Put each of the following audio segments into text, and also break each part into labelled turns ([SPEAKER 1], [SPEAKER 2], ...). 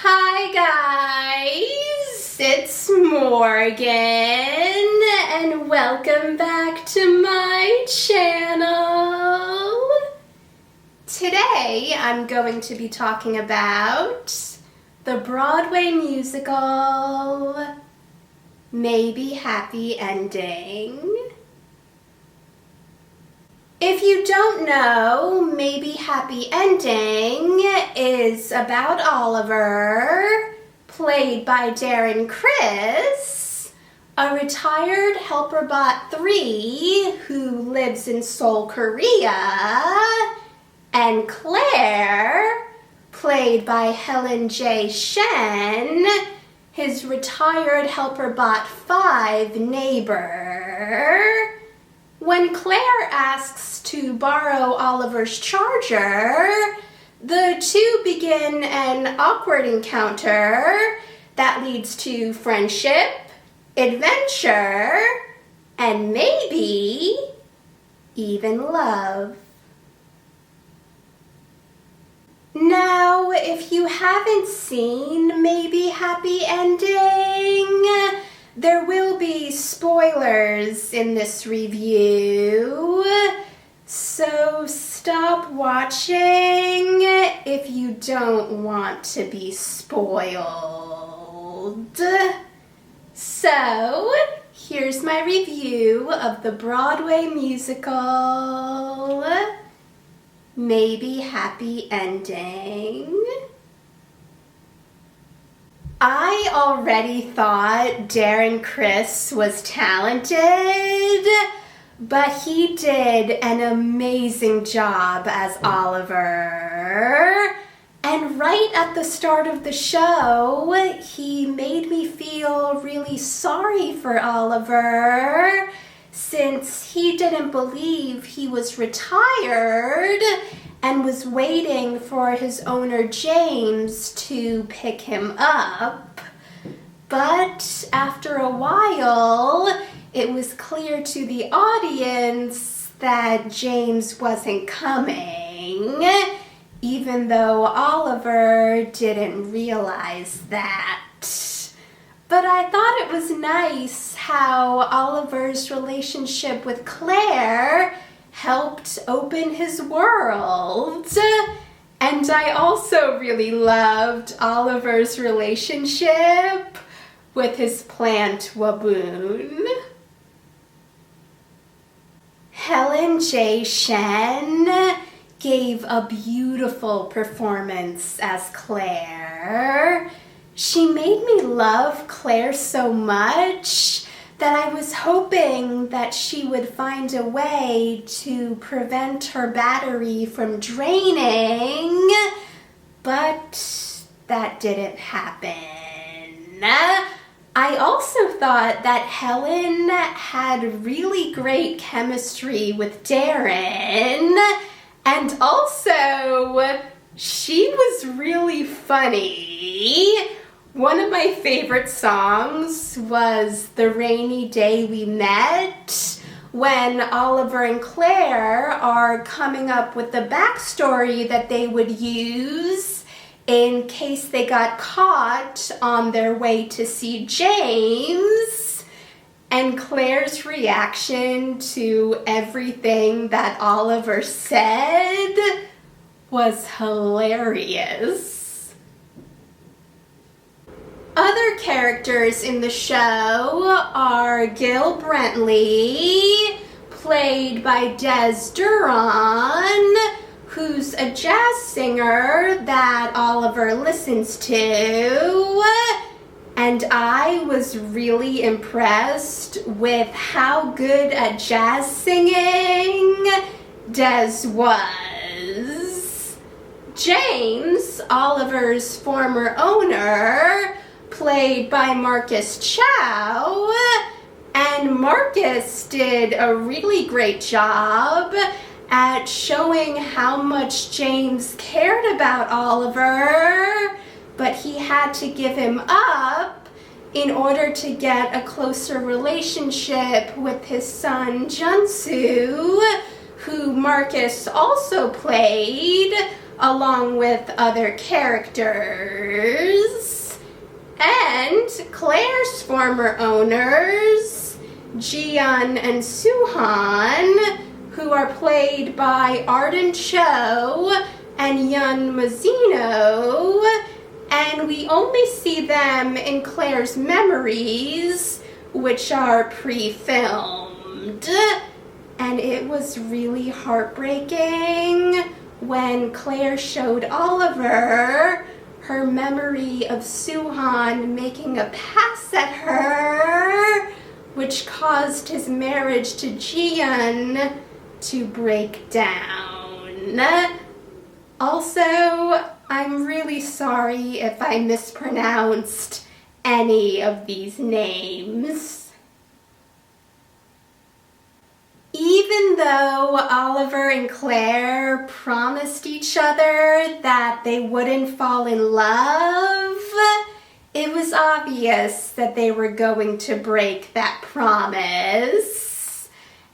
[SPEAKER 1] Hi guys, it's Morgan and welcome back to my channel. Today I'm going to be talking about the Broadway musical Maybe Happy Ending. If you don't know, Maybe Happy Ending is about Oliver, played by Darren Criss, a retired helper bot 3 who lives in Seoul, Korea, and Claire, played by Helen J. Shen, his retired helper bot 5 neighbor. When Claire asks to borrow Oliver's charger, the two begin an awkward encounter that leads to friendship, adventure, and maybe even love. Now, if you haven't seen Maybe Happy Ending, there will be spoilers in this review, so stop watching if you don't want to be spoiled. So, here's my review of the Broadway musical Maybe Happy Ending. I already thought Darren Criss was talented, but he did an amazing job as Oliver. And right at the start of the show, he made me feel really sorry for Oliver, since he didn't believe he was retired and was waiting for his owner James to pick him up. But after a while, it was clear to the audience that James wasn't coming, even though Oliver didn't realize that. But I thought it was nice how Oliver's relationship with Claire helped open his world. And I also really loved Oliver's relationship with his plant Waboon. Helen J. Shen gave a beautiful performance as Claire. She made me love Claire so much that I was hoping that she would find a way to prevent her battery from draining, but that didn't happen. I also thought that Helen had really great chemistry with Darren, and also she was really funny. One of my favorite songs was The Rainy Day We Met, when Oliver and Claire are coming up with the backstory that they would use in case they got caught on their way to see James. And Claire's reaction to everything that Oliver said was hilarious. Other characters in the show are Gil Brentley, played by Des Duran, who's a jazz singer that Oliver listens to. And I was really impressed with how good at jazz singing Des was. James, Oliver's former owner, played by Marcus Chow, and Marcus did a really great job at showing how much James cared about Oliver, but he had to give him up in order to get a closer relationship with his son Junsu, who Marcus also played, along with other characters. And Claire's former owners, Jiyeon and Suhan, who are played by Arden Cho and Yun Mazzino, and we only see them in Claire's memories, which are pre-filmed. And it was really heartbreaking when Claire showed Oliver her memory of Suhan making a pass at her, which caused his marriage to Jiyeon to break down. Also, I'm really sorry if I mispronounced any of these names. Even though Oliver and Claire promised each other that they wouldn't fall in love, it was obvious that they were going to break that promise.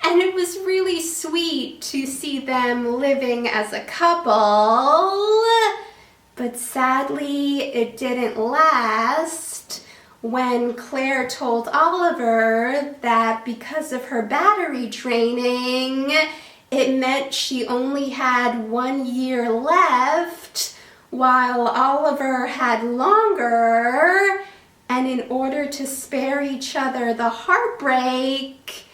[SPEAKER 1] And it was really sweet to see them living as a couple. But sadly, it didn't last when Claire told Oliver that because of her battery training, it meant she only had 1 year left, while Oliver had longer, and in order to spare each other the heartbreak,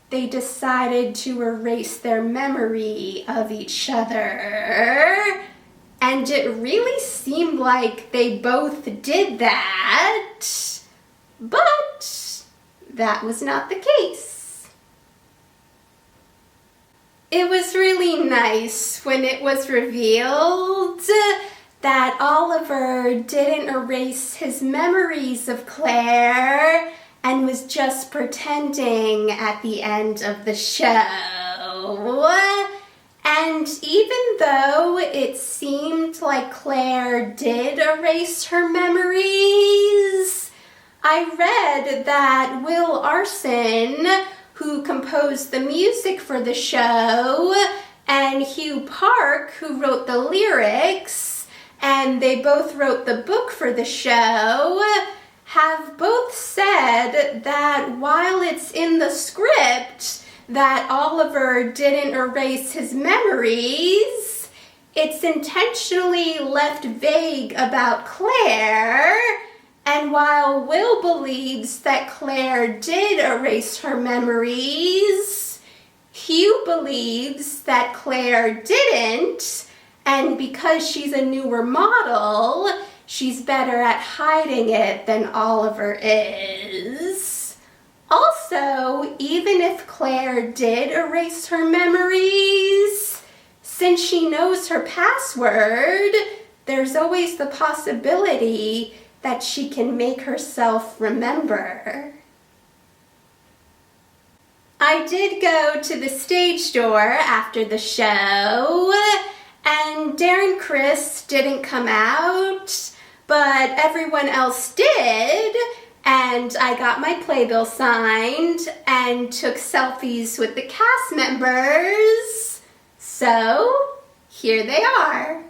[SPEAKER 1] they decided to erase their memory of each other. And it really seemed like they both did that, but that was not the case. It was really nice when it was revealed that Oliver didn't erase his memories of Claire and was just pretending at the end of the show. And even though it seemed like Claire did erase her memories, I read that Will Arson, who composed the music for the show, and Hugh Park, who wrote the lyrics, and they both wrote the book for the show, have both said that while it's in the script that Oliver didn't erase his memories, it's intentionally left vague about Claire, and while Will believes that Claire did erase her memories, Hugh believes that Claire didn't, and because she's a newer model, she's better at hiding it than Oliver is. Also, even if Claire did erase her memories, since she knows her password, there's always the possibility that she can make herself remember. I did go to the stage door after the show, and Darren Criss didn't come out, but everyone else did. And I got my playbill signed and took selfies with the cast members. So, here they are.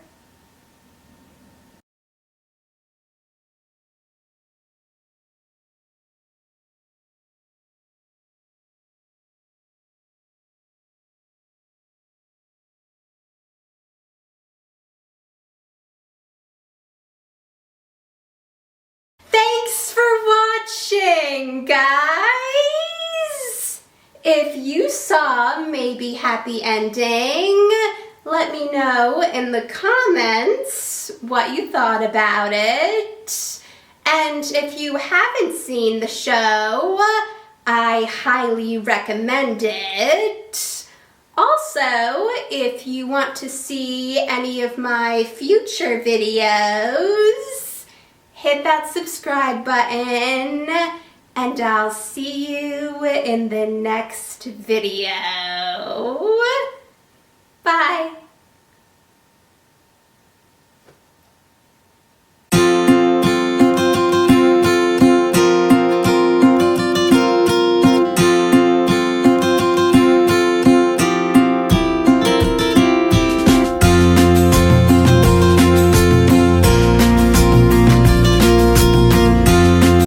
[SPEAKER 1] Thanks for watching, guys! If you saw Maybe Happy Ending, let me know in the comments what you thought about it. And if you haven't seen the show, I highly recommend it. Also, if you want to see any of my future videos, hit that subscribe button, and I'll see you in the next video. Bye.